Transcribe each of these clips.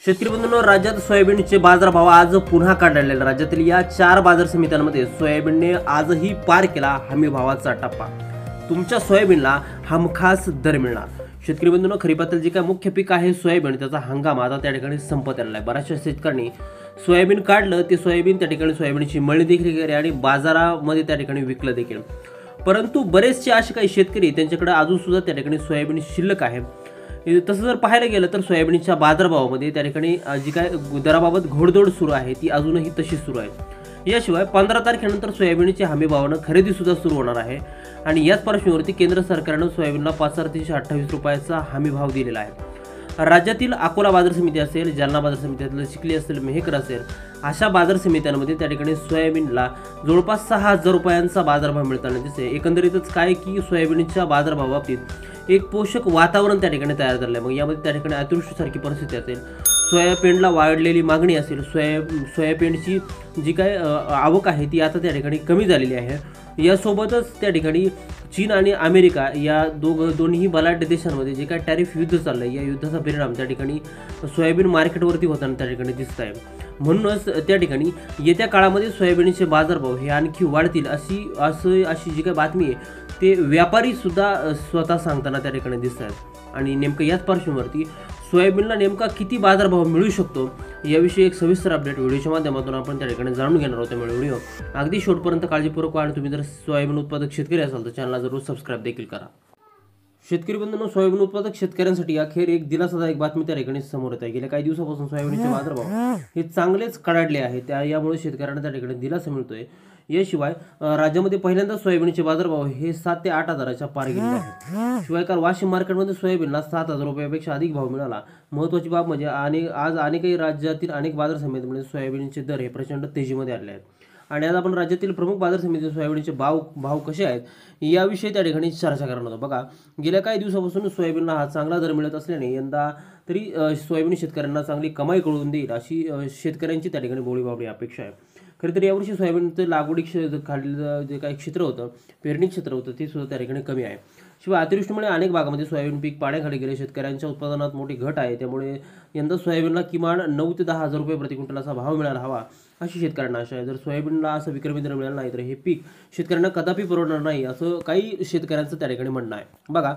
शेतकरी बंधूंनो, राज्यात सोयाबीनचे बाजारभाव आज पुन्हा काढले। राज्यातील या 4 बाजार समित्यांमध्ये सोयाबीनने आजही पार केला हमी भावाचा टप्पा। तुमच्या सोयाबीनला हमखास दर मिळणार। शेतकरी बंधूंनो, खरीपातील जे काय मुख्य पीक आहे सोयाबीन, त्याचा हंगाम आता त्या ठिकाणी संपत आलेला आहे। बऱ्याचशा शेतकऱ्यांनी सोयाबीन काढलं, ते सोयाबीन त्या ठिकाणी सोयाबीनची मळणी देखील केली आणि बाजारामध्ये त्या ठिकाणी विकलं देखील। परंतु बरेचसे असे काही शेतकरी त्यांच्याकडे अजून सुद्धा त्या ठिकाणी सोयाबीन शिल्लक आहे। तसं जर पाहायला गेलं तर सोयाबीनच्या बाजारभावामध्ये त्या ठिकाणी जी काय दराबाबत घोडदौड सुरू आहे ती अजूनही तशीच सुरू आहे। याशिवाय 15 तारखेनंतर सोयाबीनच्या हमी भावानं खरेदी सुद्धा सुरू होणार आहे आणि याच पार्श्वभूमीवरती केंद्र सरकारनं सोयाबीनला 5,328 रुपयाचा हमी भाव दिलेला आहे। राज्यातील अकोला बाजार समिती असेल, जालना बाजार समिती असेल, चिखली असेल, मेहकर असेल, अशा बाजार समित्यांमध्ये त्या ठिकाणी सोयाबीनला जवळपास 6,000 रुपयांचा बाजारभाव मिळताना दिसते। एकंदरीतच काय की सोयाबीनच्या बाजारभावाबाबतीत एक पोषक वातावरण त्या ठिकाणी तयार झालं आहे। मग यामध्ये त्या ठिकाणी अतिवृष्टीसारखी परिस्थिती असेल, सोयाबीनला वाढलेली मागणी असेल, सोयाबीनची जी काय आवक आहे ती आता त्या ठिकाणी कमी झालेली आहे। यासोबतच त्या ठिकाणी चीन आणि अमेरिका या दोन्ही बलाढ्य देशांमध्ये जे काय टॅरिफ युद्ध चाललं आहे, या युद्धाचा परिणाम त्या ठिकाणी सोयाबीन मार्केटवरती होताना त्या ठिकाणी दिसत आहे। म्हणूनच त्या ठिकाणी येत्या काळामध्ये सोयाबीनचे बाजारभाव हे आणखी वाढतील अशी जी काही बातमी आहे ते व्यापारी सुद्धा स्वतः सांगताना त्या ठिकाणी दिसत आहेत। आणि नेमकं याच पार्श्वभूमीवरती सोयाबीनला नेमका किती बाजारभाव मिळू शकतो याविषयी एक सविस्तर अपडेट व्हिडिओच्या माध्यमातून आपण त्या ठिकाणी जाणून घेणार आहोत। त्यामुळे व्हिडिओ अगदी शेवटपर्यंत काळजीपूर्वक आणि तुम्ही जर सोयाबीन उत्पादक शेतकरी असाल तर चॅनलला जरूर सबस्क्राईब देखील करा। शेतकरी बंधूंनो, सोयाबीन उत्पादक शेतकऱ्यांसाठी अखेर एक दिलासादायक बातमी त्या ठिकाणी समोर येत आहे। गेल्या काही दिवसापासून सोयाबीनचे बाजारभाव हे चांगलेच कडाडले आहेत, यामुळे शेतकऱ्यांना त्या ठिकाणी दिलासा मिळतोय। याशिवाय राज्यामध्ये पहिल्यांदा सोयाबीनचे बाजारभाव हे 7 ते 8 हजाराच्या पार गेले आहेत। शिवाय काल वाशिम मार्केटमध्ये सोयाबीनला 7,000 रुपयापेक्षा अधिक भाव मिळाला। महत्त्वाची बाब म्हणजे आज अनेकही राज्यातील अनेक बाजार समित्यांमध्ये सोयाबीनचे दर हे प्रचंड तेजीमध्ये आले आहेत। आणि आज आपण राज्यातील प्रमुख बाजार समिती सोयाबीनचे भाव कसे आहेत याविषयी त्या ठिकाणी चर्चा करणार आहोत। बघा, गेल्या काही दिवसापासून सोयाबीनला हा चांगला दर मिळत असल्याने यंदा तरी सोयाबीन शेतकऱ्यांना चांगली कमाई करून देईल अशी शेतकऱ्यांची त्या ठिकाणी बोलीबावली अपेक्षा आहे। खरं तर यावर्षी सोयाबीनचं लागवडी खालील जे काही क्षेत्र होतं, पेरणी क्षेत्र होतं, ते सुद्धा त्या ठिकाणी कमी आहे। शिवाय अतिवृष्टीमुळे अनेक भागामध्ये सोयाबीन पीक पाण्याखाली गेले, शेतकऱ्यांच्या उत्पादनात मोठी घट आहे। त्यामुळे यंदा सोयाबीनला किमान 9 ते 10 हजार रुपये प्रति क्विंटल भाव मिळायला हवा अशी शेतकऱ्यांना आशा आहे। जर सोयाबीनला असं विक्रमी दर मिळाला नाही तर हे पीक शेतकऱ्यांना कदापि परवडणार नाही असं काही शेतकऱ्यांचं त्या ठिकाणी म्हणणं आहे। बघा,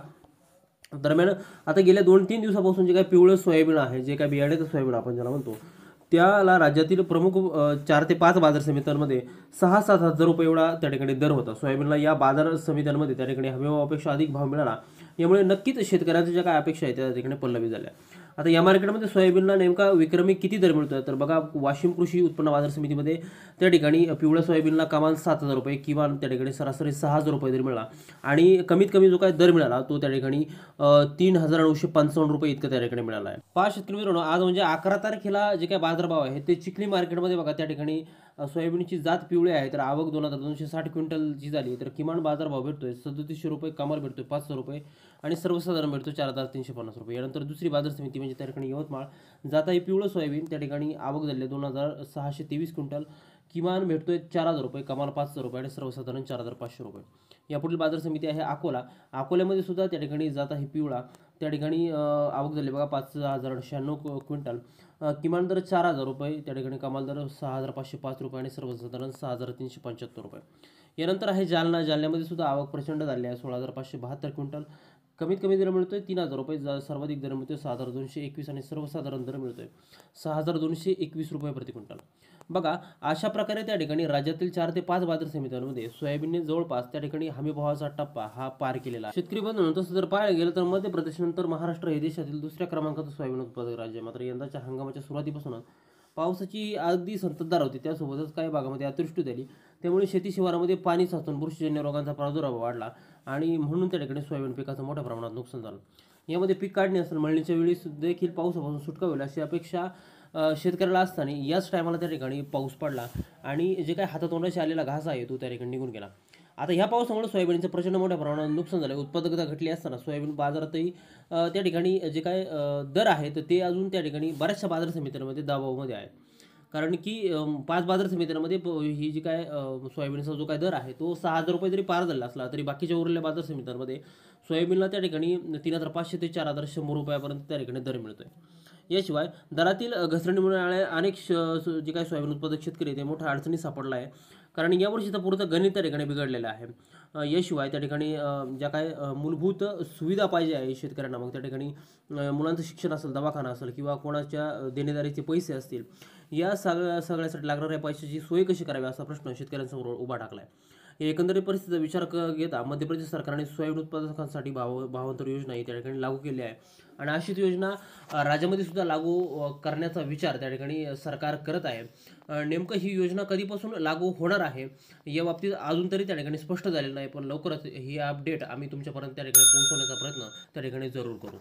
दरम्यान आता गेल्या 2-3 दिवसापासून जे काही पिवळं सोयाबीन आहे, जे काही बियाण्याचं सोयाबीन आपण ज्याला म्हणतो, त्याला राज्यातील प्रमुख 4 ते 5 बाजार समित्यांमध्ये 6-7 हजार रुपये एवढा त्या ठिकाणी दर होता। सोयाबीनला या बाजार समित्यांमध्ये त्या ठिकाणी हमीभावापेक्षा अधिक भाव मिळाला, यामुळे नक्कीच शेतकऱ्यांच्या ज्या काय अपेक्षा आहेत त्या ठिकाणी पल्लवी झाल्या। आता या मार्केटमध्ये सोयाबीनला नेमका विक्रमी किती दर मिळतोय तर बघा, वाशिम कृषी उत्पन्न बाजार समितीमध्ये त्या ठिकाणी पिवळ्या सोयाबीनला कमाल 7,000 रुपये, किमान त्या ठिकाणी सरासरी 6,000 रुपये दर मिळाला आणि कमीत कमी जो काय दर मिळाला तो त्या ठिकाणी 3,955 रुपये इतका त्या ठिकाणी मिळाला आहे। 5 शेतकरी मित्रांनो, आज म्हणजे 11 तारखेला जे काय बाजारभाव आहे ते चिखली मार्केटमध्ये बघा, त्या ठिकाणी सोयाबीनची जात पिवळी आहे तर आवक 2,260 क्विंटलची झाली तर किमान बाजारभाव भेटतोय 3700 रुपये, कमाल भेटतोय 500 रुपये आणि सर्वसाधारण भेटतोय 4,350 रुपये। यानंतर दुसरी बाजार समिती म्हणजे त्या ठिकाणी यवतमाळ, जात आहे पिवळं सोयाबीन, त्या ठिकाणी आवक झाली 2,623 क्विंटल, किमान भेटतोय 4,000 रुपये, कमाल 500 रुपये आणि सर्वसाधारण 4,500 रुपये। यापुढील बाजार समिती आहे अकोल्यामध्ये सुद्धा त्या ठिकाणी जात आहे पिवळा, त्या ठिकाणी आवक झाली बघा 5,096 क्विंटल, किमान दर 4,000 रुपये, त्या ठिकाणी कमाल दर 6,505 रुपये आणि सर्वसाधारण 6,375 रुपये। यानंतर आहे जालन्यामध्ये सुद्धा आवक प्रचंड झाली आहे 16,572 क्विंटल, कमीत कमी दर मिळतोय 3,000 रुपये, सर्वाधिक दर मिळतोय 6,221 आणि सर्वसाधारण दर मिळतोय 6,221 रुपये प्रति क्विंटल। बघा, अशा प्रकारे त्या ठिकाणी राज्यातील 4 ते 5 बाजार समित्यांमध्ये सोयाबीनने जवळपास त्या ठिकाणी हमीभावाचा टप्पा हा पार केलेला आहे। शेतकरी बंधूंनो, तसं जर पाहायला गेलं तर मध्य प्रदेशनंतर महाराष्ट्र हे देशातील दुसऱ्या क्रमांकाचं सोयाबीन उत्पादक राज्य आहे। मात्र यंदाच्या हंगामाच्या सुरुवातीपासूनच पावसाची अगदी संततधार होती, त्यासोबतच काही भागामध्ये अतिवृष्टी झाली, त्यामुळे शेती शिवारामध्ये पाणी साचून बुरशीजन्य रोगांचा प्रादुर्भाव वाढला आणि म्हणून त्या ठिकाणी सोयाबीन पिकाचं मोठ्या प्रमाणात नुकसान झालं। यामध्ये पीक काढणी असेल, मळणीच्या वेळी देखील पावसापासून सुटका होईल अशी अपेक्षा शेतकऱ्याला असताना याच टायमाला त्या ठिकाणी पाऊस पडला आणि जे काही हातातोंडाशी आलेला घास आहे तो त्या ठिकाणी निघून गेला। आता ह्या पावसामुळे सोयाबीनचं प्रचंड मोठ्या प्रमाणात नुकसान झालं, उत्पादकता घटली असताना सोयाबीन बाजारातही त्या ठिकाणी जे काय दर आहेत ते अजून त्या ठिकाणी बऱ्याचशा बाजार समित्यांमध्ये दबावामध्ये आहे। कारण की 5 बाजार समित्यांमध्ये ही जी काय सोयाबीनचा जो काय दर आहे तो 6,000 रुपये जरी पार झाला असला तरी बाकीच्या उरलेल्या बाजार समित्यांमध्ये सोयाबीनला त्या ठिकाणी 3,500 ते 4,100 रुपयापर्यंत त्या ठिकाणी दर मिळतोय। याशिवाय दरातील घसरणीमुळे अनेक जे काही सोयाबीन उत्पादक शेतकरी आहेत, ते मोठ्या अडचणी सापडला आहे. कारण यावर्षीचा पुरतं गणित त्या ठिकाणी बिघडलेलं आहे. याशिवाय त्या ठिकाणी ज्या काय मूलभूत सुविधा पाहिजे आहे शेतकऱ्यांना, मग त्या ठिकाणी मुलांचं शिक्षण असेल, दवाखाना असेल किंवा कोणाच्या देणेदारीचे पैसे असतील, या सगळ्यासाठी लागणाऱ्या पैशाची सोय कशी करावी असा प्रश्न शेतकऱ्यांसमोर उभा टाकला आहे. एकंदरीत परिस्थितीचा विचार घेता मध्य प्रदेश सरकारने सोयाबीन उत्पादकांसाठी भावांतर योजना ही त्या ठिकाणी लागू केली आहे. आणि अशीच योजना राज्यामध्ये सुद्धा लागू करण्याचा विचार त्या ठिकाणी सरकार करत आहे. नेमकं ही योजना कधीपासून लागू होणार आहे या बाबतीत अजून तरी त्या ठिकाणी स्पष्ट झालेलं नाही, पण लवकरच ही अपडेट आम्ही तुमच्यापर्यंत त्या ठिकाणी पोहोचवण्याचा प्रयत्न त्या ठिकाणी जरूर करू.